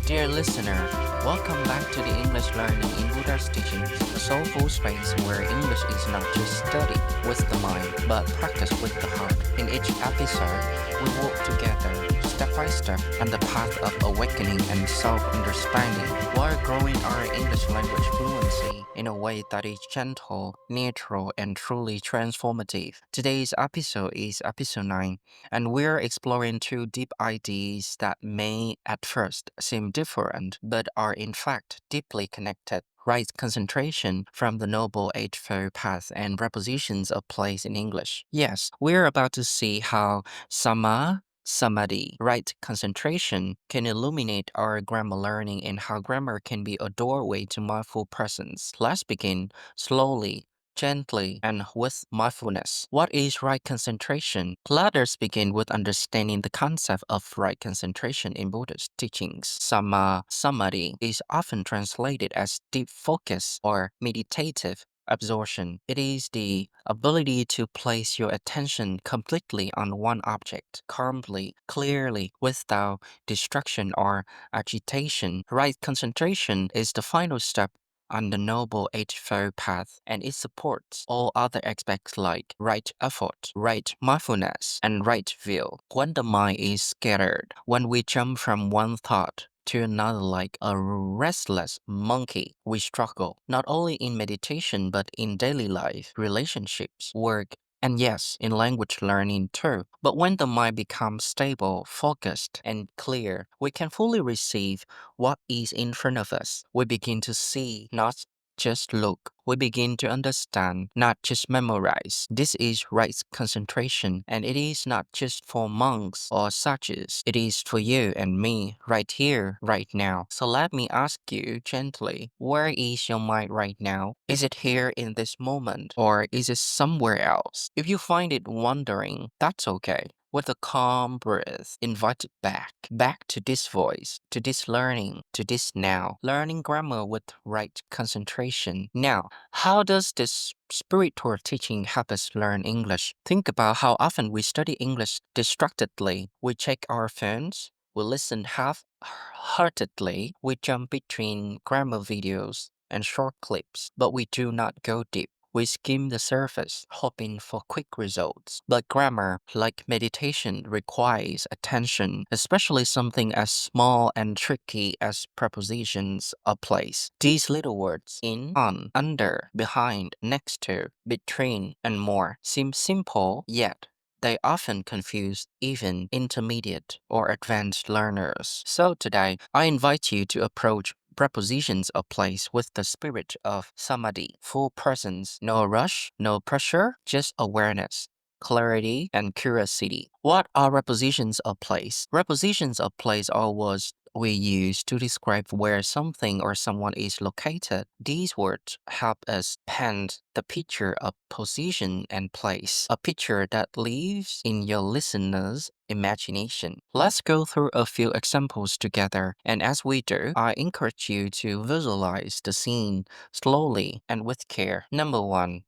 Dear listener, welcome back to the English Learning in Buddha's Teachings, a soulful space where English is not just studied with the mind, but practiced with the heart. In each episode, we walk together, step by step, on the path of awakening and self-understanding, while growing our English language fluency in a way that is gentle, neutral, and truly transformative. Today's episode is episode 9, and we're exploring two deep ideas that may at first seem different but are in fact deeply connected. Right concentration from the Noble Eightfold Path and prepositions of place in English. Yes, we're about to see how Samma Samadhi, right concentration, can illuminate our grammar learning and how grammar can be a doorway to mindful presence. Let's begin slowly, gently, and with mindfulness. What is right concentration? Let us begin with understanding the concept of right concentration in Buddhist teachings. Samma Samadhi is often translated as deep focus or meditative absorption. It is the ability to place your attention completely on one object, calmly, clearly, without distraction or agitation. Right concentration is the final step on the Noble Eightfold Path, and it supports all other aspects like right effort, right mindfulness, and right view. When the mind is scattered, when we jump from one thought to another like a restless monkey, we struggle, not only in meditation but in daily life, relationships, work, and yes, in language learning too. But when the mind becomes stable, focused, and clear, we can fully receive what is in front of us. We begin to see, not just look. We begin to understand, not just memorize. This is right concentration, and it is not just for monks or sages. It is for you and me, right here, right now. So let me ask you gently, where is your mind right now? Is it here in this moment, or is it somewhere else? If you find it wandering, that's okay. With a calm breath, invite it back to this voice, to this learning, to this now. Learning grammar with right concentration. Now, how does this spiritual teaching help us learn English? Think about how often we study English distractedly. We check our phones, we listen half-heartedly, we jump between grammar videos and short clips, but we do not go deep. We skim the surface, hoping for quick results. But grammar, like meditation, requires attention, especially something as small and tricky as prepositions or place. These little words, in, on, under, behind, next to, between, and more, seem simple, yet they often confuse even intermediate or advanced learners. So today, I invite you to approach prepositions of place with the spirit of samadhi, full presence, no rush, no pressure, just awareness, clarity, and curiosity. What are prepositions of place? Prepositions of place are words we use to describe where something or someone is located. These words help us paint the picture of position and place, a picture that lives in your listener's imagination. Let's go through a few examples together, and as we do, I encourage you to visualize the scene slowly and with care. Number 1.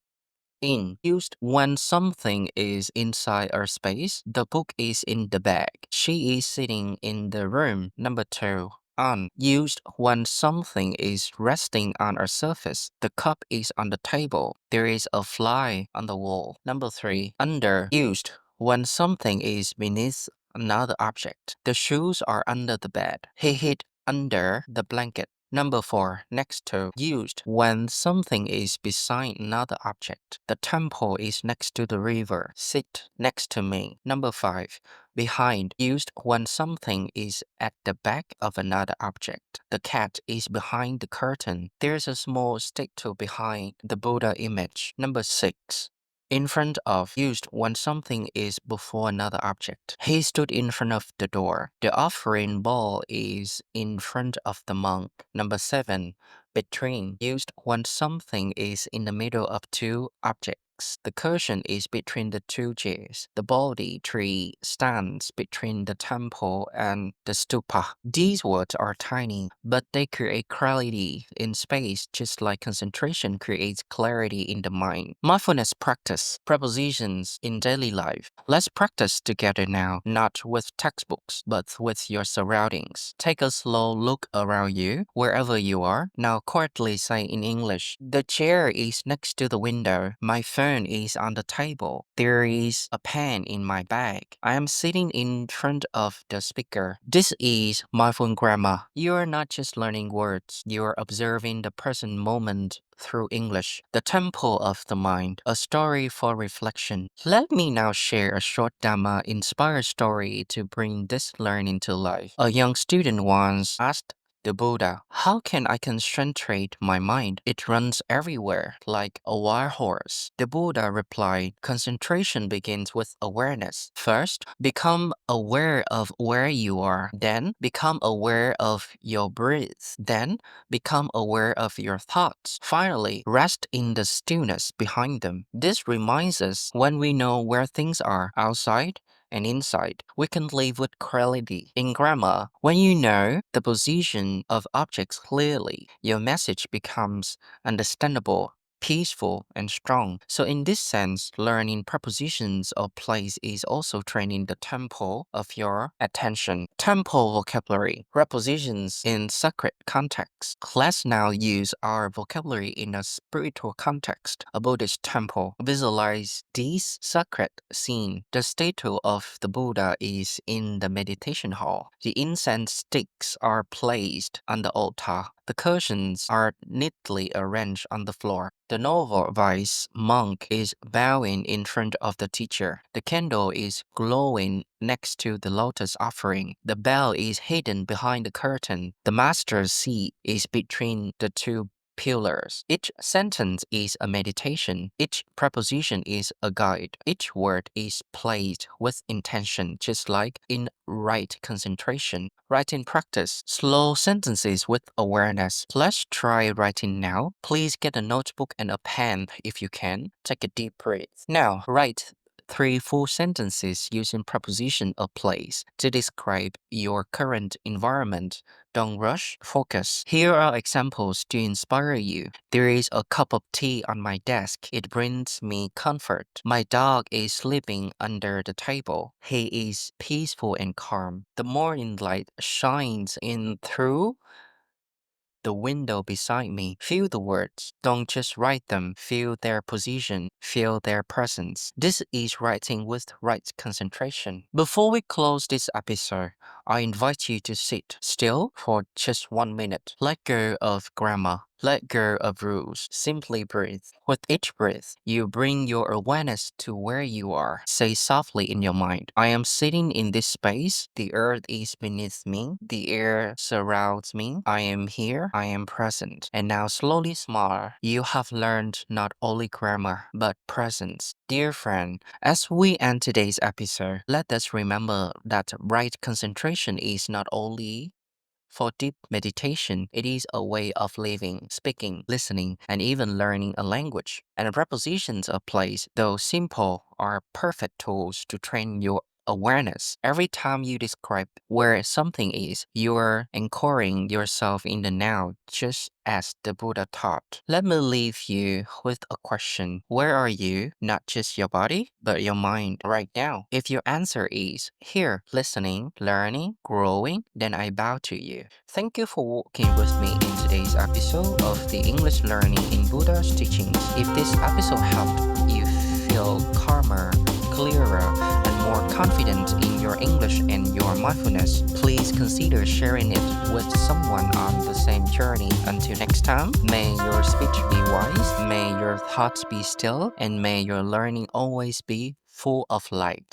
In, used when something is inside our space. The book is in the bag. She is sitting in the room. Number 2. On, used when something is resting on a surface. The cup is on the table. There is a fly on the wall. Number 3. Under, used when something is beneath another object. The shoes are under the bed. He hid under the blanket. Number 4. Next to, used when something is beside another object. The temple is next to the river. Sit next to me. Number 5. Behind, used when something is at the back of another object. The cat is behind the curtain. There's a small statue behind the Buddha image. Number 6. In front of, used when something is before another object. He stood in front of the door. The offering bowl is in front of the monk. Number 7. Between, used when something is in the middle of two objects. legs. The cushion is between the two chairs. The Bodhi tree stands between the temple and the stupa. These words are tiny, but they create clarity in space just like concentration creates clarity in the mind. Mindfulness practice, prepositions in daily life. Let's practice together now, not with textbooks, but with your surroundings. Take a slow look around you, wherever you are. Now quietly say in English, the chair is next to the window. My phone is on the table. There is a pen in my bag. I am sitting in front of the speaker. This is mindful grammar. You are not just learning words, you are observing the present moment through English. The temple of the mind, a story for reflection. Let me now share a short Dhamma-inspired story to bring this learning to life. A young student once asked the Buddha, how can I concentrate my mind? It runs everywhere, like a wild horse. The Buddha replied, concentration begins with awareness. First, become aware of where you are. Then, become aware of your breath. Then, become aware of your thoughts. Finally, rest in the stillness behind them. This reminds us when we know where things are, outside and inside, we can live with clarity. In grammar, when you know the position of objects clearly, your message becomes understandable, peaceful, and strong. So in this sense, learning prepositions of place is also training the tempo of your attention. Tempo vocabulary, prepositions in sacred context. Let's now use our vocabulary in a spiritual context. A Buddhist temple. Visualize this sacred scene. The statue of the Buddha is in the meditation hall. The incense sticks are placed on the altar. The cushions are neatly arranged on the floor. The novice monk is bowing in front of the teacher. The candle is glowing next to the lotus offering. The bell is hidden behind the curtain. The master's seat is between the two pillars. Each sentence is a meditation. Each preposition is a guide. Each word is placed with intention, just like in right concentration. Writing practice. Slow sentences with awareness. Let's try writing now. Please get a notebook and a pen if you can. Take a deep breath. Now, write 3 full sentences using preposition of place to describe your current environment. Don't rush, focus. Here are examples to inspire you. There is a cup of tea on my desk. It brings me comfort. My dog is sleeping under the table. He is peaceful and calm. The morning light shines in through the window beside me. Feel the words. Don't just write them. Feel their position. Feel their presence. This is writing with right concentration. Before we close this episode, I invite you to sit still for just 1 minute. Let go of grammar. Let go of rules. Simply breathe. With each breath, you bring your awareness to where you are. Say softly in your mind, I am sitting in this space. The earth is beneath me. The air surrounds me. I am here. I am present. And now slowly smile. You have learned not only grammar, but presence. Dear friend, as we end today's episode, let us remember that right concentration is not only for deep meditation, it is a way of living, speaking, listening, and even learning a language. And prepositions of place, though simple, are perfect tools to train your awareness. Every time you describe where something is, you are anchoring yourself in the now, just as the Buddha taught. Let me leave you with a question. Where are you? Not just your body, but your mind right now. If your answer is here, listening, learning, growing, then I bow to you. Thank you for walking with me in today's episode of the English Learning in Buddha's Teachings. If this episode helped you feel calmer, clearer, and more confident in your English and your mindfulness, please consider sharing it with someone on the same journey. Until next time, may your speech be wise, may your thoughts be still, and may your learning always be full of light.